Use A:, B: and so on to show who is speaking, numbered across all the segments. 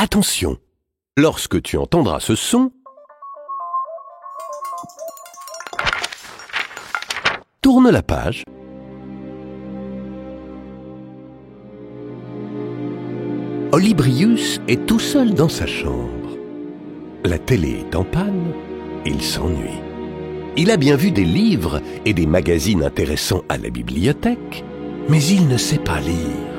A: Attention, lorsque tu entendras ce son, tourne la page. Olybrius est tout seul dans sa chambre. La télé est en panne, il s'ennuie. Il a bien vu des livres et des magazines intéressants à la bibliothèque, mais il ne sait pas lire.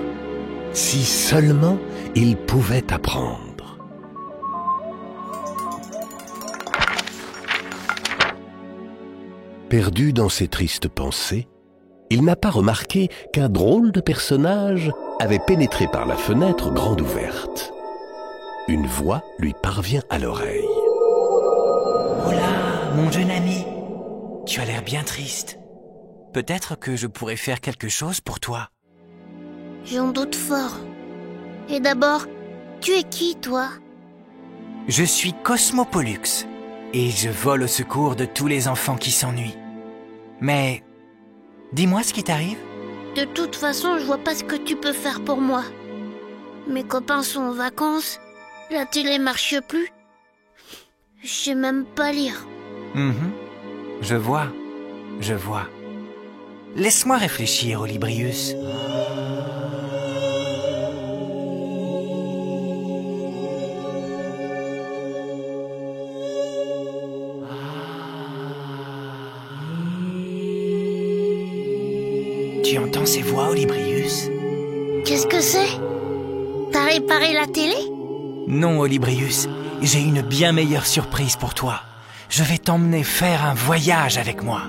A: Si seulement il pouvait apprendre. Perdu dans ses tristes pensées, il n'a pas remarqué qu'un drôle de personnage avait pénétré par la fenêtre grande ouverte. Une voix lui parvient à l'oreille.
B: Oh là, mon jeune ami, tu as l'air bien triste. Peut-être que je pourrais faire quelque chose pour toi.
C: J'en doute fort. Et d'abord, tu es qui, toi?
B: Je suis Cosmopollux, et je vole au secours de tous les enfants qui s'ennuient. Mais, dis-moi ce qui t'arrive.
C: De toute façon, je vois pas ce que tu peux faire pour moi. Mes copains sont en vacances, la télé marche plus. Je sais même pas lire.
B: Je vois. Laisse-moi réfléchir, Olybrius. Tu entends ces voix, Olybrius?
C: Qu'est-ce que c'est? T'as réparé la télé?
B: Non, Olybrius, j'ai une bien meilleure surprise pour toi. Je vais t'emmener faire un voyage avec moi.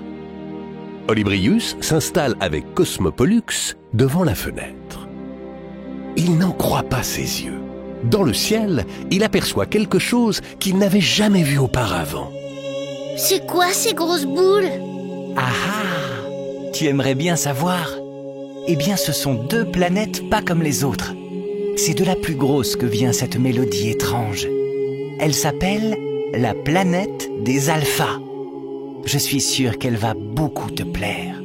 A: Olybrius s'installe avec Cosmopollux devant la fenêtre. Il n'en croit pas ses yeux. Dans le ciel, il aperçoit quelque chose qu'il n'avait jamais vu auparavant.
C: C'est quoi ces grosses boules?
B: Ah ah! Tu aimerais bien savoir? Eh bien, ce sont deux planètes pas comme les autres. C'est de la plus grosse que vient cette mélodie étrange. Elle s'appelle la planète des alphas. Je suis sûr qu'elle va beaucoup te plaire.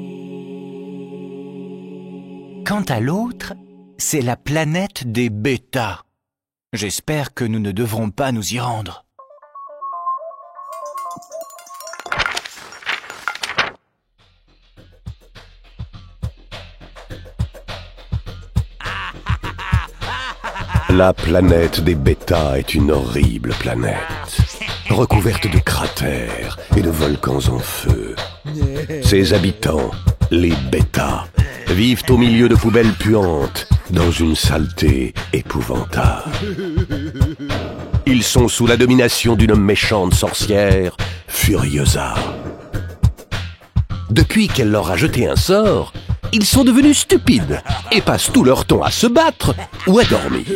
B: Quant à l'autre, c'est la planète des bêtas. J'espère que nous ne devrons pas nous y rendre.
A: La planète des bêtas est une horrible planète, recouverte de cratères et de volcans en feu. Ses habitants, les bêtas, vivent au milieu de poubelles puantes, dans une saleté épouvantable. Ils sont sous la domination d'une méchante sorcière, Furiosa. Depuis qu'elle leur a jeté un sort, ils sont devenus stupides et passent tout leur temps à se battre ou à dormir.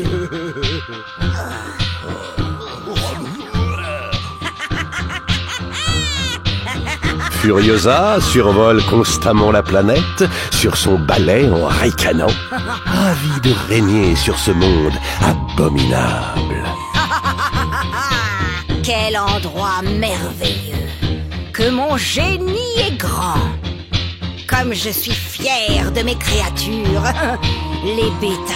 A: Furiosa survole constamment la planète sur son balai en ricanant, ravie de régner sur ce monde abominable.
D: Quel endroit merveilleux! Que mon génie est grand! Comme je suis fière de mes créatures, les bêtas.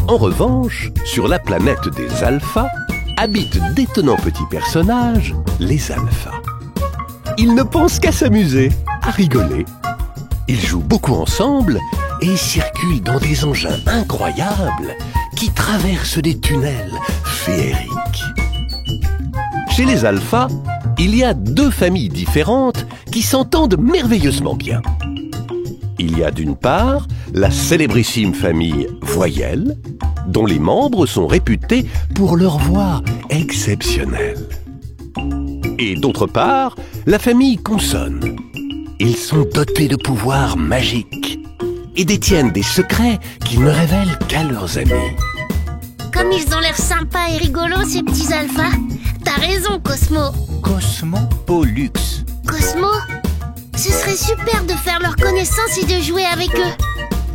A: En revanche, sur la planète des alphas, habitent d'étonnants petits personnages, les alphas. Ils ne pensent qu'à s'amuser, à rigoler. Ils jouent beaucoup ensemble et circulent dans des engins incroyables qui traversent des tunnels féeriques. Chez les alphas, il y a deux familles différentes qui s'entendent merveilleusement bien. Il y a d'une part la célébrissime famille Voyelle, dont les membres sont réputés pour leur voix exceptionnelle. Et d'autre part, la famille Consonne. Ils sont dotés de pouvoirs magiques et détiennent des secrets qu'ils ne révèlent qu'à leurs amis.
C: Comme ils ont l'air sympas et rigolos, ces petits alphas. T'as raison, Cosmo.
B: Cosmopollux.
C: Cosmo, ce serait super de faire leur connaissance et de jouer avec eux.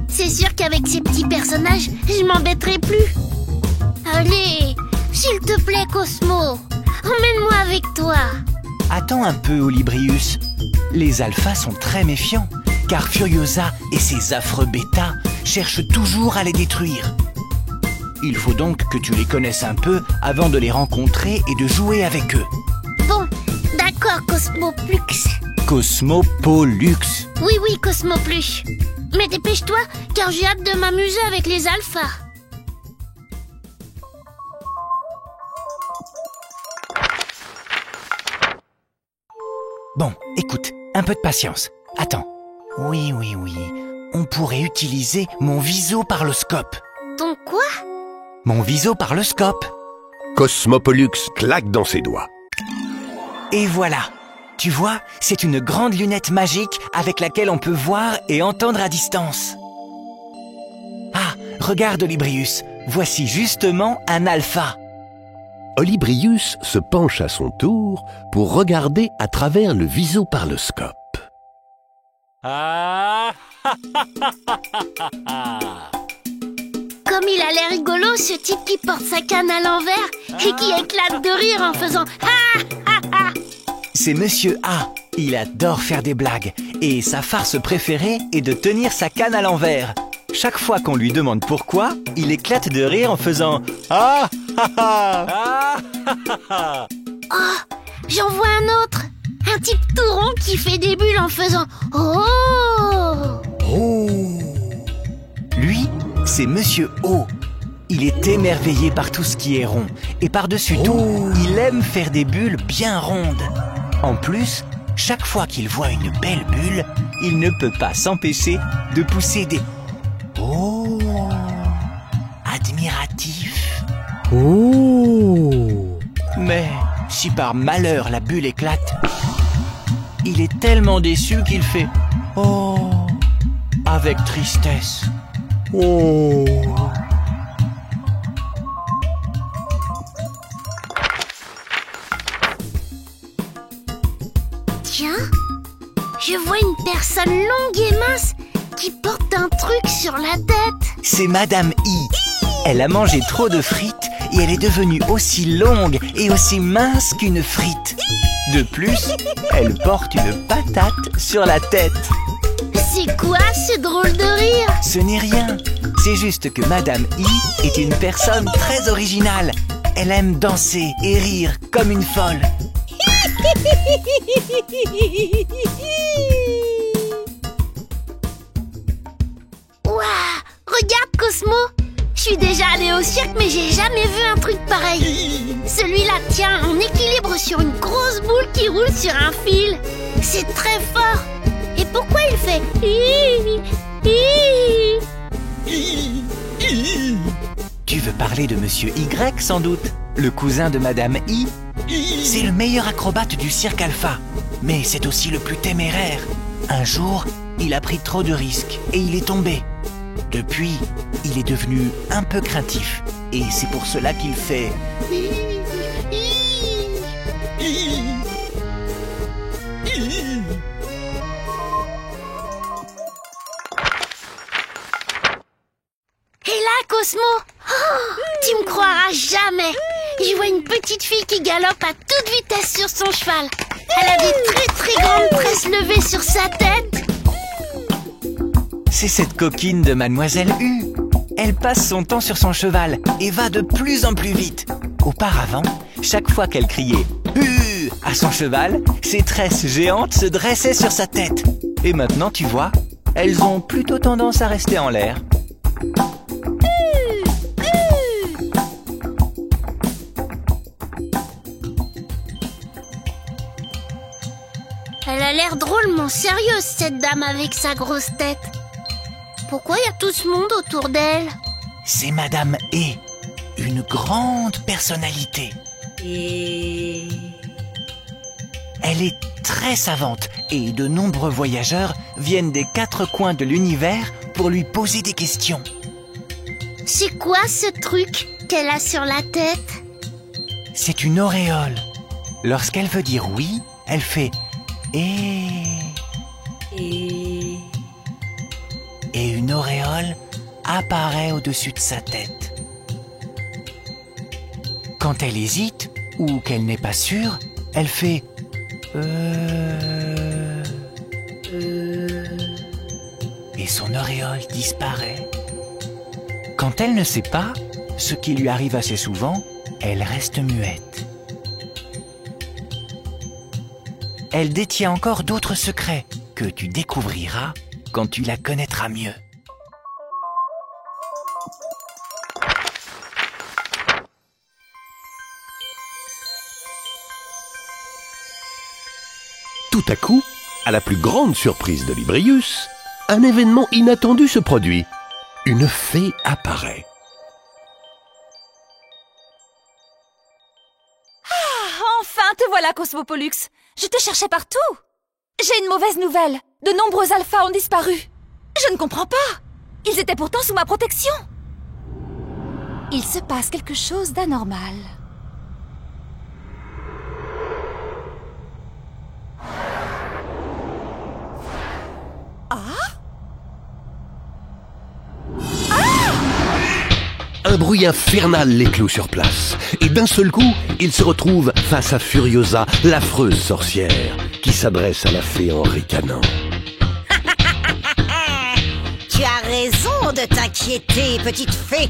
C: C'est sûr qu'avec ces petits personnages, je m'embêterai plus. Allez, S'il te plaît, Cosmo, emmène-moi avec toi.
B: Attends un peu, Olybrius. Les alphas sont très méfiants, car Furiosa et ses affreux bêtas cherchent toujours à les détruire. Il faut donc que tu les connaisses un peu avant de les rencontrer et de jouer avec eux.
C: Bon, d'accord, Cosmoplux.
B: Cosmopolux.
C: Oui, Cosmoplus. Mais dépêche-toi, car j'ai hâte de m'amuser avec les alphas.
B: Bon, écoute, un peu de patience. Attends. Oui. On pourrait utiliser mon visoparloscope.
C: Ton quoi?
B: Mon visoparloscope.
A: Cosmopolux claque dans ses doigts.
B: Et voilà. Tu vois, c'est une grande lunette magique avec laquelle on peut voir et entendre à distance. Ah, regarde Olybrius. Voici justement un alpha.
A: Olybrius se penche à son tour pour regarder à travers le visoparloscope.
C: Comme il a l'air rigolo, ce type qui porte sa canne à l'envers et qui éclate de rire en faisant « Ha ha ha !»
B: C'est Monsieur A. Il adore faire des blagues et sa farce préférée est de tenir sa canne à l'envers. Chaque fois qu'on lui demande pourquoi, il éclate de rire en faisant « Ah ha ha ah ha ha !»
C: Oh, j'en vois un autre. Un type tout rond qui fait des bulles en faisant « Oh !»
B: Lui, c'est Monsieur O. Il est émerveillé par tout ce qui est rond. Et par-dessus tout, il aime faire des bulles bien rondes. En plus, chaque fois qu'il voit une belle bulle, il ne peut pas s'empêcher de pousser des « Oh !» admiratifs. Mais si par malheur la bulle éclate, il est tellement déçu qu'il fait « Oh !» avec tristesse.
C: Tiens, je vois une personne longue et mince qui porte un truc sur la tête.
B: C'est Madame I. Elle a mangé trop de frites et elle est devenue aussi longue et aussi mince qu'une frite. De plus, elle porte une patate sur la tête.
C: C'est quoi ce drôle de rire?
B: Ce n'est rien. C'est juste que Madame I est une personne très originale. Elle aime danser et rire comme une folle.
C: Ouah, regarde Cosmo. Je suis déjà allée au cirque mais j'ai jamais vu un truc pareil. Celui-là tient en équilibre sur une grosse boule qui roule sur un fil. C'est très fort. Et pourquoi il fait
B: Tu veux parler de Monsieur Y sans doute? Le cousin de Madame I? C'est le meilleur acrobate du cirque alpha. Mais c'est aussi le plus téméraire. Un jour, il a pris trop de risques et il est tombé. Depuis, il est devenu un peu craintif. Et c'est pour cela qu'il fait...
C: Et là, Cosmo, tu me croiras jamais. Je vois une petite fille qui galope à toute vitesse sur son cheval. Elle a des très très grandes tresses levées sur sa tête.
B: C'est cette coquine de Mademoiselle U. Elle passe son temps sur son cheval et va de plus en plus vite. Auparavant, chaque fois qu'elle criait « U » à son cheval, ses tresses géantes se dressaient sur sa tête. Et maintenant, tu vois, elles ont plutôt tendance à rester en l'air.
C: Elle a l'air drôlement sérieuse, cette dame avec sa grosse tête. Pourquoi il y a tout ce monde autour d'elle?
B: C'est Madame E, une grande personnalité. Elle est très savante et de nombreux voyageurs viennent des 4 coins de l'univers pour lui poser des questions.
C: C'est quoi ce truc qu'elle a sur la tête?
B: C'est une auréole. Lorsqu'elle veut dire oui, elle fait et une auréole apparaît au-dessus de sa tête. Quand elle hésite, ou qu'elle n'est pas sûre, elle fait et son auréole disparaît. Quand elle ne sait pas, ce qui lui arrive assez souvent, elle reste muette. Elle détient encore d'autres secrets que tu découvriras quand tu la connaîtras mieux.
A: Tout à coup, à la plus grande surprise de Librius, un événement inattendu se produit. Une fée apparaît.
E: Enfin, te voilà, Cosmopollux. Je te cherchais partout. J'ai une mauvaise nouvelle. De nombreux alphas ont disparu. Je ne comprends pas. Ils étaient pourtant sous ma protection. Il se passe quelque chose d'anormal.
A: Un bruit infernal les cloue sur place. Et d'un seul coup, ils se retrouvent face à Furiosa, l'affreuse sorcière, qui s'adresse à la fée en ricanant.
D: Tu as raison de t'inquiéter, petite fée.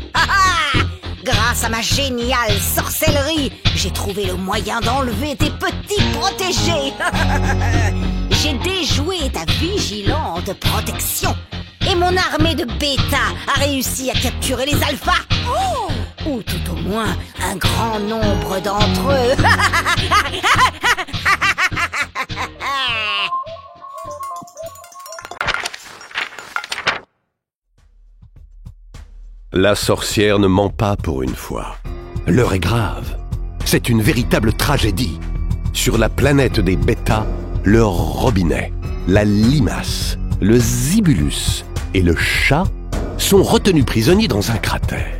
D: Grâce à ma géniale sorcellerie, j'ai trouvé le moyen d'enlever tes petits protégés. J'ai déjoué ta vigilante protection. Et mon armée de bêta a réussi à capturer les alphas. Ou tout au moins un grand nombre d'entre eux.
A: La sorcière ne ment pas pour une fois. L'heure est grave. C'est une véritable tragédie. Sur la planète des bêtas, le robinet, la limace, le zibulus et le chat sont retenus prisonniers dans un cratère.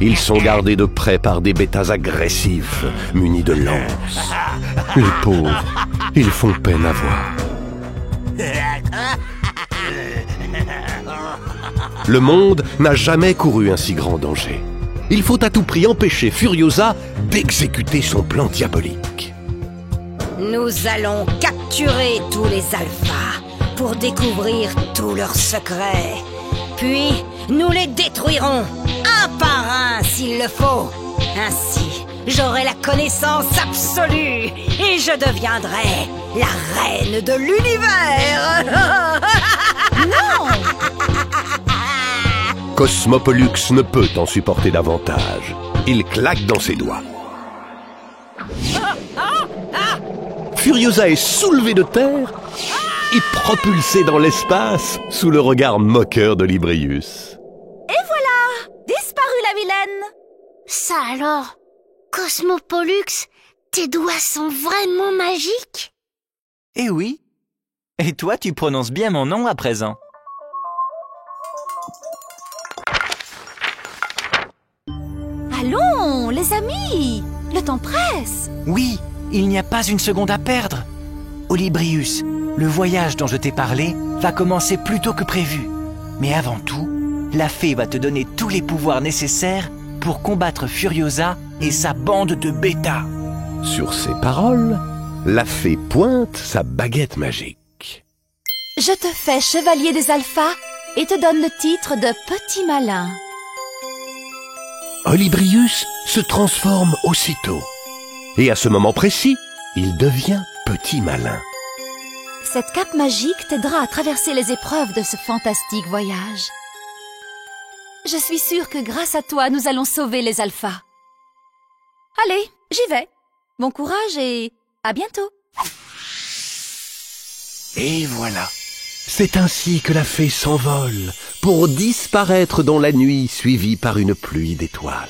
A: Ils sont gardés de près par des bêtas agressifs, munis de lances. Les pauvres, ils font peine à voir. Le monde n'a jamais couru un si grand danger. Il faut à tout prix empêcher Furiosa d'exécuter son plan diabolique.
D: Nous allons capturer tous les alphas pour découvrir tous leurs secrets. Puis, nous les détruirons, un par un s'il le faut. Ainsi, j'aurai la connaissance absolue et je deviendrai la reine de l'univers.
E: Non!
A: Cosmopollux ne peut en supporter davantage. Il claque dans ses doigts. Furiosa est soulevée de terre et propulsée dans l'espace sous le regard moqueur de Librius.
E: Et voilà! Disparu la vilaine!
C: Ça alors, Cosmopollux, tes doigts sont vraiment magiques?
B: Eh oui. Et toi, tu prononces bien mon nom à présent.
E: Allons, les amis! Le temps presse!
B: Oui, il n'y a pas une seconde à perdre. Olybrius, le voyage dont je t'ai parlé va commencer plus tôt que prévu. Mais avant tout, la fée va te donner tous les pouvoirs nécessaires pour combattre Furiosa et sa bande de bêta.
A: Sur ces paroles, la fée pointe sa baguette magique.
E: Je te fais chevalier des alphas et te donne le titre de petit malin.
A: Olybrius se transforme aussitôt. Et à ce moment précis, il devient petit malin.
E: Cette cape magique t'aidera à traverser les épreuves de ce fantastique voyage. Je suis sûre que grâce à toi, nous allons sauver les alphas. Allez, j'y vais. Bon courage et à bientôt.
A: Et voilà. C'est ainsi que la fée s'envole pour disparaître dans la nuit suivie par une pluie d'étoiles.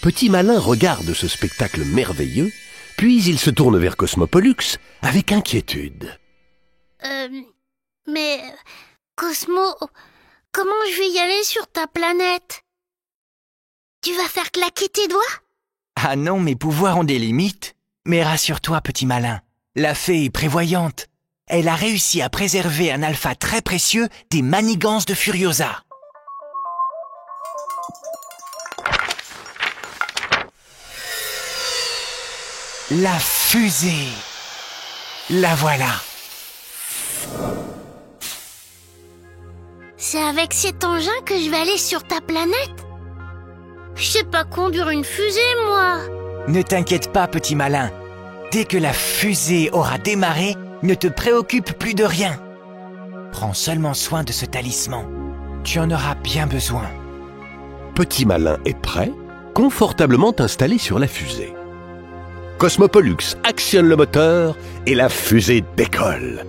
A: Petit malin regarde ce spectacle merveilleux, puis il se tourne vers Cosmopollux avec inquiétude.
C: Mais Cosmo, comment je vais y aller sur ta planète? Tu vas faire claquer tes doigts?
B: Ah non, mes pouvoirs ont des limites. Mais rassure-toi, petit malin, la fée est prévoyante. Elle a réussi à préserver un alpha très précieux des manigances de Furiosa. La fusée. La voilà.
C: C'est avec cet engin que je vais aller sur ta planète? Je sais pas conduire une fusée, moi.
B: Ne t'inquiète pas, petit malin. Dès que la fusée aura démarré, ne te préoccupe plus de rien. Prends seulement soin de ce talisman. Tu en auras bien besoin.
A: Petit Malin est prêt, confortablement installé sur la fusée. Cosmopollux actionne le moteur et la fusée décolle.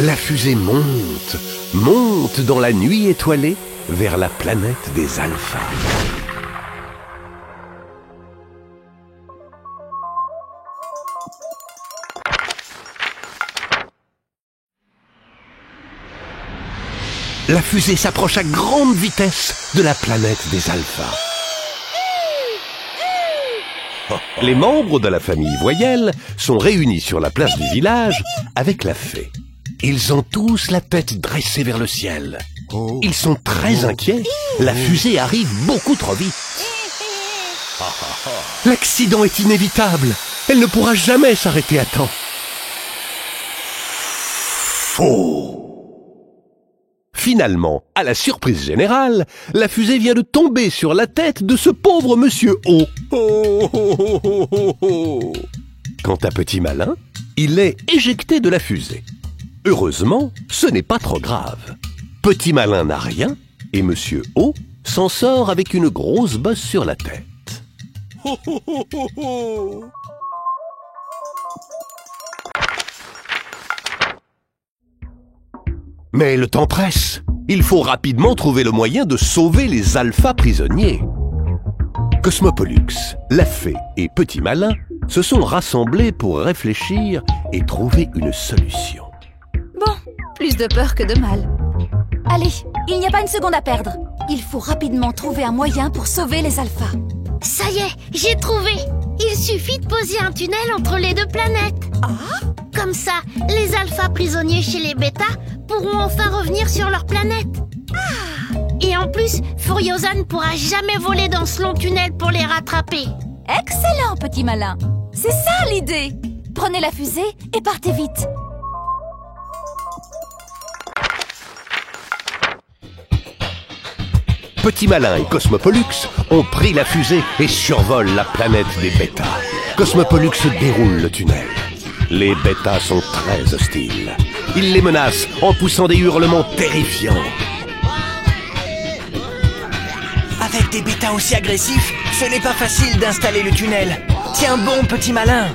A: La fusée monte dans la nuit étoilée vers la planète des alphas. La fusée s'approche à grande vitesse de la planète des alphas. Les membres de la famille Voyelle sont réunis sur la place du village avec la fée. Ils ont tous la tête dressée vers le ciel. Ils sont très inquiets. La fusée arrive beaucoup trop vite. L'accident est inévitable. Elle ne pourra jamais s'arrêter à temps. Faux! Finalement, à la surprise générale, la fusée vient de tomber sur la tête de ce pauvre monsieur O. Quant à Petit Malin, il est éjecté de la fusée. Heureusement, ce n'est pas trop grave. Petit Malin n'a rien et monsieur O s'en sort avec une grosse bosse sur la tête. Mais le temps presse. Il faut rapidement trouver le moyen de sauver les alphas prisonniers. Cosmopollux, la fée et Petit Malin se sont rassemblés pour réfléchir et trouver une solution.
E: Bon, plus de peur que de mal. Allez, il n'y a pas une seconde à perdre. Il faut rapidement trouver un moyen pour sauver les alphas.
C: Ça y est, j'ai trouvé. Il suffit de poser un tunnel entre les deux planètes.
E: Ah?
C: Comme ça, les alphas prisonniers chez les bêtas pourront enfin revenir sur leur planète. Et en plus, Furiosa ne pourra jamais voler dans ce long tunnel pour les rattraper.
E: Excellent, Petit Malin. C'est ça l'idée. Prenez la fusée et partez vite.
A: Petit Malin et Cosmopollux ont pris la fusée et survolent la planète des bêtas. Cosmopollux déroule le tunnel. Les bêtas sont très hostiles. Ils les menacent en poussant des hurlements terrifiants.
B: Avec des bêtas aussi agressifs, ce n'est pas facile d'installer le tunnel. Tiens bon, Petit Malin.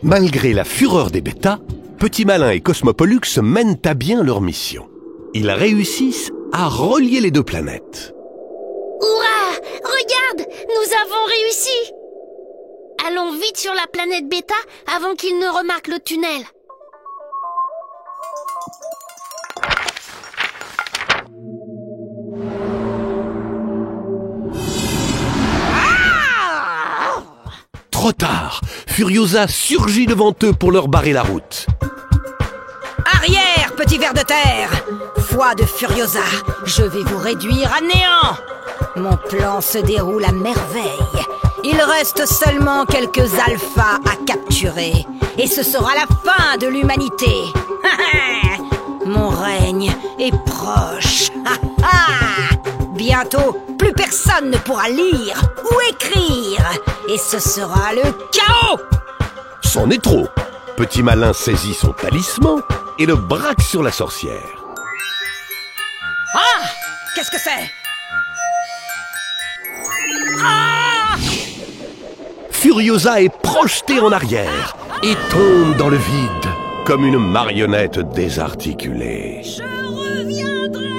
A: Malgré la fureur des bêtas, Petit Malin et Cosmopollux mènent à bien leur mission. Ils réussissent à relier les deux planètes.
C: Hurrah! Regarde! Nous avons réussi! Allons vite sur la planète bêta avant qu'ils ne remarquent le tunnel.
A: Trop tard, Furiosa surgit devant eux pour leur barrer la route.
D: Arrière, petit ver de terre! Foi de Furiosa, je vais vous réduire à néant! Mon plan se déroule à merveille. Il reste seulement quelques alphas à capturer. Et ce sera la fin de l'humanité. Mon règne est proche. Bientôt, plus personne ne pourra lire ou écrire. Et ce sera le chaos!
A: C'en est trop. Petit Malin saisit son talisman et le braque sur la sorcière.
D: Ah! Qu'est-ce que c'est? Ah!
A: Furiosa est projetée en arrière et tombe dans le vide comme une marionnette désarticulée.
D: Je reviendrai!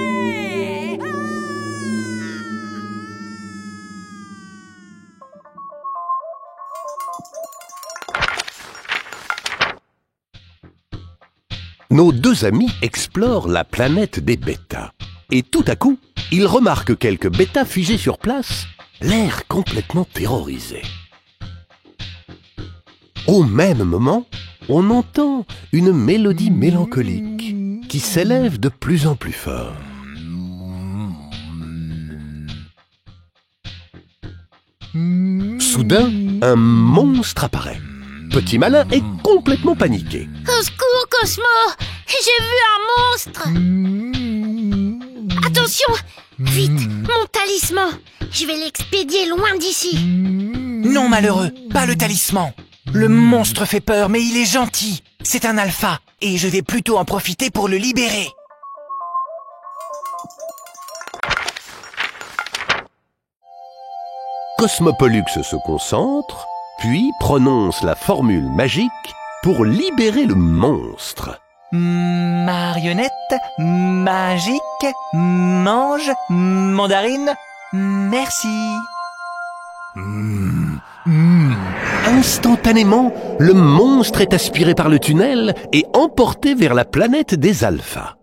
A: Nos deux amis explorent la planète des bêtas. Et tout à coup, ils remarquent quelques bêtas figés sur place, l'air complètement terrorisé. Au même moment, on entend une mélodie mélancolique qui s'élève de plus en plus fort. Soudain, un monstre apparaît. Petit Malin est complètement paniqué.
C: Au secours, Cosmo! J'ai vu un monstre! Attention! Vite, mon talisman! Je vais l'expédier loin d'ici!
B: Non, malheureux, pas le talisman. Le monstre fait peur, mais il est gentil. C'est un alpha, et je vais plutôt en profiter pour le libérer.
A: Cosmopollux se concentre, puis prononce la formule magique pour libérer le monstre.
B: Marionnette, magique, mange, mandarine, merci.
A: Instantanément, le monstre est aspiré par le tunnel et emporté vers la planète des alphas.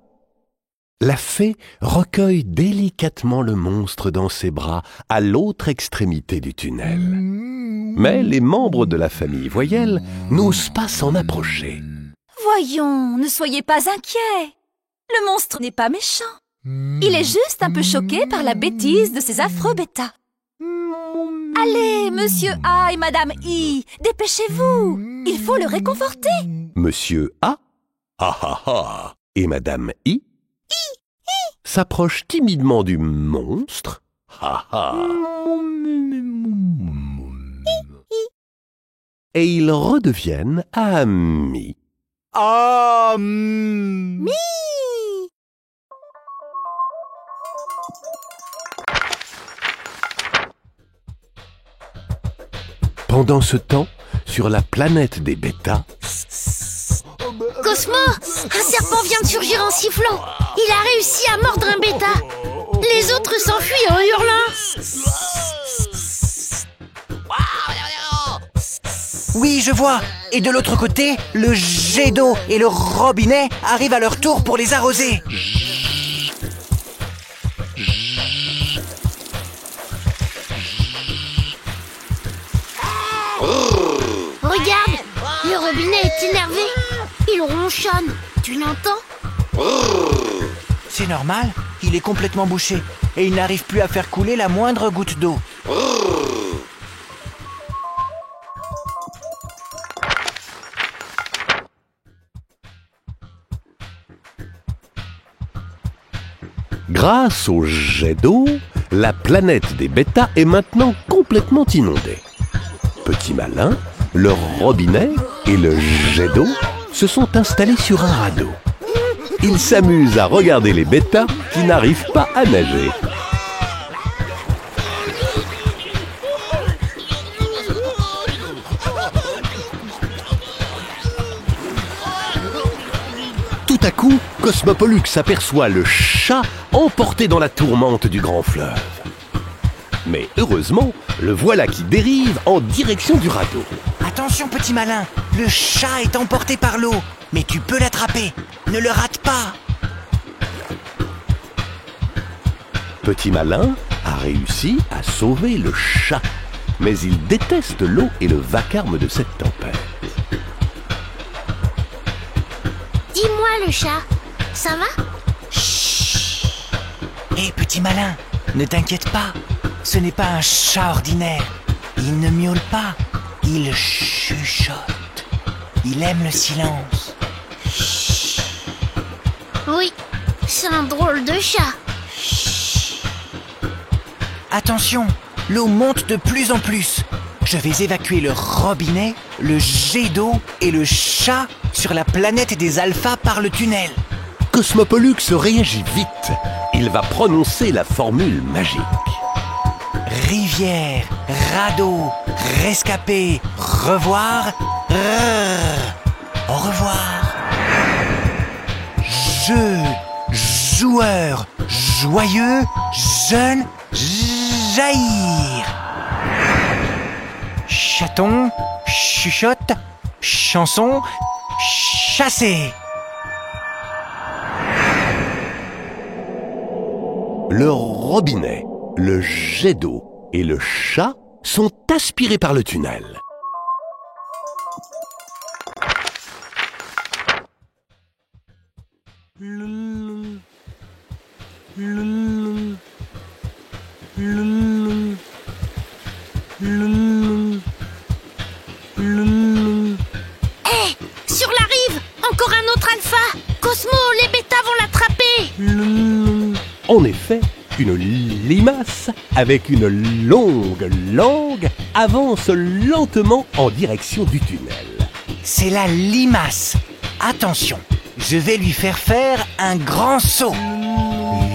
A: La fée recueille délicatement le monstre dans ses bras à l'autre extrémité du tunnel. Mais les membres de la famille Voyelle n'osent pas s'en approcher.
E: Voyons, ne soyez pas inquiets. Le monstre n'est pas méchant. Il est juste un peu choqué par la bêtise de ces affreux bêtas. Allez, Monsieur A et Madame I, dépêchez-vous. Il faut le réconforter.
A: Monsieur A, et Madame I, s'approchent timidement du monstre, et ils redeviennent amis. Pendant ce temps, sur la planète des bêtas,
C: Cosmo! Un serpent vient de surgir en sifflant! Il a réussi à mordre un bêta! Les autres s'enfuient en hurlant!
B: Oui, je vois. Et de l'autre côté, le jet d'eau et le robinet arrivent à leur tour pour les arroser.
C: Regarde! Le robinet est énervé! Il ronchonne! Tu l'entends?
B: C'est normal, il est complètement bouché et il n'arrive plus à faire couler la moindre goutte d'eau.
A: grâce au jet d'eau, la planète des bêtas est maintenant complètement inondée. Petit Malin, le robinet et le jet d'eau se sont installés sur un radeau. Ils s'amusent à regarder les bêtas qui n'arrivent pas à nager. Tout à coup, Cosmopollux aperçoit le chat emporté dans la tourmente du grand fleuve. Mais heureusement, le voilà qui dérive en direction du radeau.
B: Attention, petit malin, le chat est emporté par l'eau, mais tu peux l'attraper. Ne le rate pas.
A: Petit Malin a réussi à sauver le chat, mais il déteste l'eau et le vacarme de cette tempête.
C: Dis-moi le chat, ça va?
B: Hé, petit malin, ne t'inquiète pas. Ce n'est pas un chat ordinaire. Il ne miaule pas. Il chuchote. Il aime le silence.
C: Oui, c'est un drôle de chat.
B: Attention, l'eau monte de plus en plus. Je vais évacuer le robinet, le jet d'eau et le chat sur la planète des alphas par le tunnel.
A: Cosmopollux réagit vite. Il va prononcer la formule magique.
B: Rivière, radeau, rescapé, revoir, au revoir. Jeu, joueur, joyeux, jeune, jaillir. Chaton, chuchote, chanson, chasser.
A: Le robinet, le jet d'eau et le chat sont aspirés par le tunnel.
C: Sur la rive, encore un autre alpha. Cosmo, les bêtas vont l'attraper.
A: En effet, une limace avec une longue langue avance lentement en direction du tunnel.
B: C'est la limace. Attention, je vais lui faire un grand saut.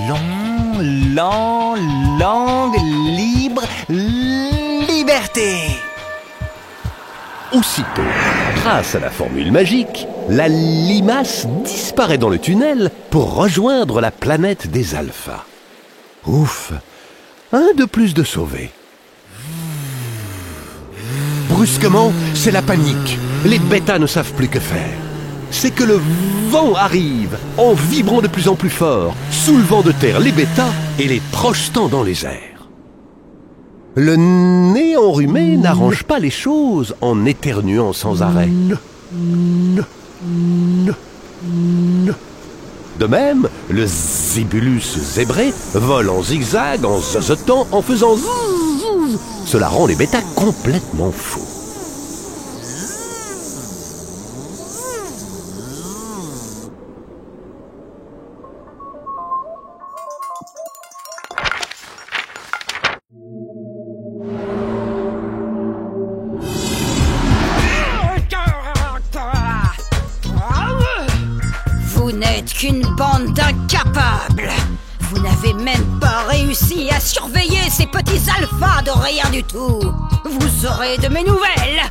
B: Long, lent, langue, libre, liberté.
A: Aussitôt, grâce à la formule magique, la limace disparaît dans le tunnel pour rejoindre la planète des alphas. Ouf, un de plus de sauvé. Brusquement, c'est la panique. Les bêtas ne savent plus que faire. C'est que le vent arrive, en vibrant de plus en plus fort, soulevant de terre les bêtas et les projetant dans les airs. Le nez enrhumé n'arrange pas les choses en éternuant sans arrêt. De même, le zébulus zébré vole en zigzag, en zozotant, en faisant zzzz. Cela rend les bêtas complètement fous.
D: Vous n'êtes qu'une bande d'incapables. Vous n'avez même pas réussi à surveiller ces petits alphas de rien du tout. Vous aurez de mes nouvelles.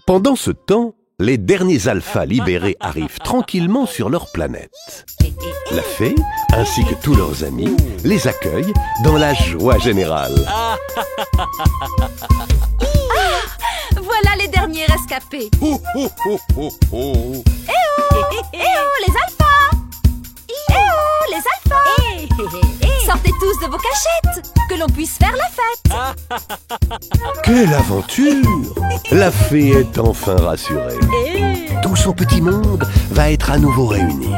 A: Pendant ce temps, les derniers alphas libérés arrivent tranquillement sur leur planète. La fée, ainsi que tous leurs amis, les accueillent dans la joie générale.
E: Voilà les derniers rescapés. Eh oh, les alphas! Eh oh, les alphas! Sortez tous de vos cachettes, que l'on puisse faire la fête.
A: Quelle aventure! La fée est enfin rassurée. Tout son petit monde va être à nouveau réuni.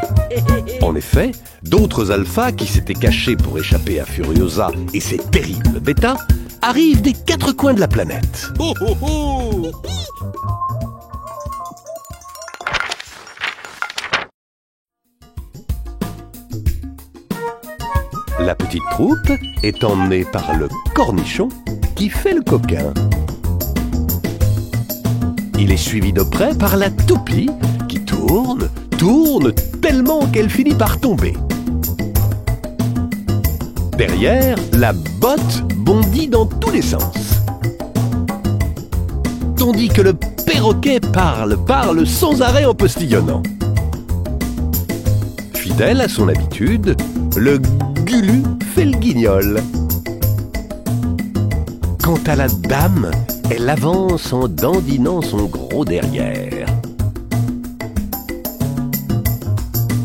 A: En effet, d'autres alphas qui s'étaient cachés pour échapper à Furiosa et ses terribles bêtas arrivent des quatre coins de la planète. La petite troupe est emmenée par le cornichon qui fait le coquin. Il est suivi de près par la toupie qui tourne tellement qu'elle finit par tomber. Derrière, la botte bondit dans tous les sens. Tandis que le perroquet parle sans arrêt en postillonnant. Fidèle à son habitude, le gulu fait le guignol. Quant à la dame, elle avance en dandinant son gros derrière.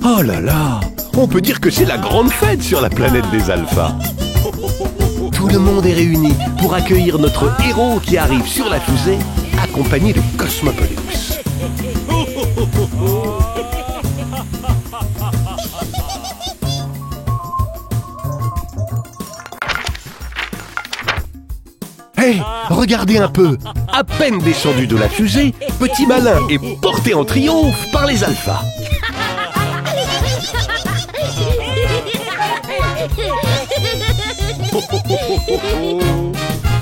A: Oh là là, on peut dire que c'est la grande fête sur la planète des alphas. Tout le monde est réuni pour accueillir notre héros qui arrive sur la fusée, accompagné de Cosmopolis. Hé, regardez un peu! À peine descendu de la fusée, Petit Malin est porté en triomphe par les alphas.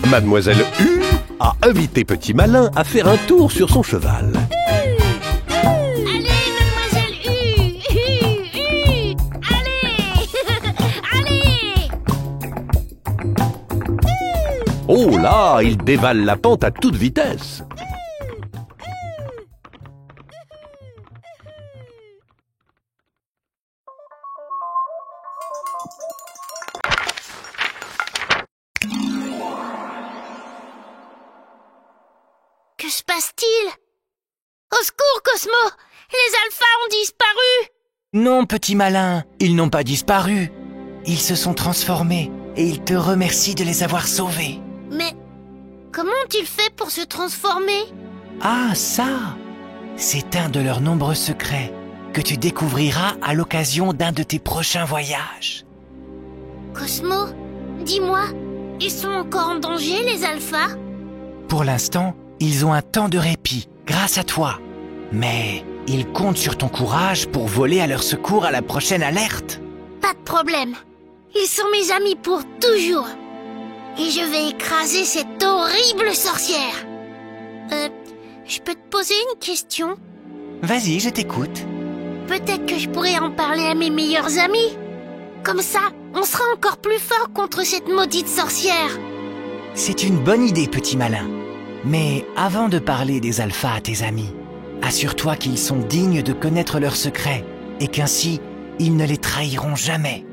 A: Mademoiselle U a invité Petit Malin à faire un tour sur son cheval.
C: Allez, mademoiselle U, allez.
A: Oh là, il dévale la pente à toute vitesse.
C: Que se passe-t-il? Au secours, Cosmo! Les alphas ont disparu!
B: Non, petit malin, ils n'ont pas disparu. Ils se sont transformés et ils te remercient de les avoir sauvés.
C: Mais comment ont-ils fait pour se transformer?
B: Ah, ça! C'est un de leurs nombreux secrets que tu découvriras à l'occasion d'un de tes prochains voyages.
C: Cosmo, dis-moi, ils sont encore en danger, les alphas?
B: Pour l'instant, ils ont un temps de répit, grâce à toi. Mais ils comptent sur ton courage pour voler à leur secours à la prochaine alerte.
C: Pas de problème. Ils sont mes amis pour toujours. Et je vais écraser cette horrible sorcière. Je peux te poser une question?
B: Vas-y, je t'écoute.
C: Peut-être que je pourrais en parler à mes meilleurs amis. Comme ça, on sera encore plus fort contre cette maudite sorcière.
B: C'est une bonne idée, petit malin. Mais avant de parler des alphas à tes amis, assure-toi qu'ils sont dignes de connaître leurs secrets et qu'ainsi, ils ne les trahiront jamais.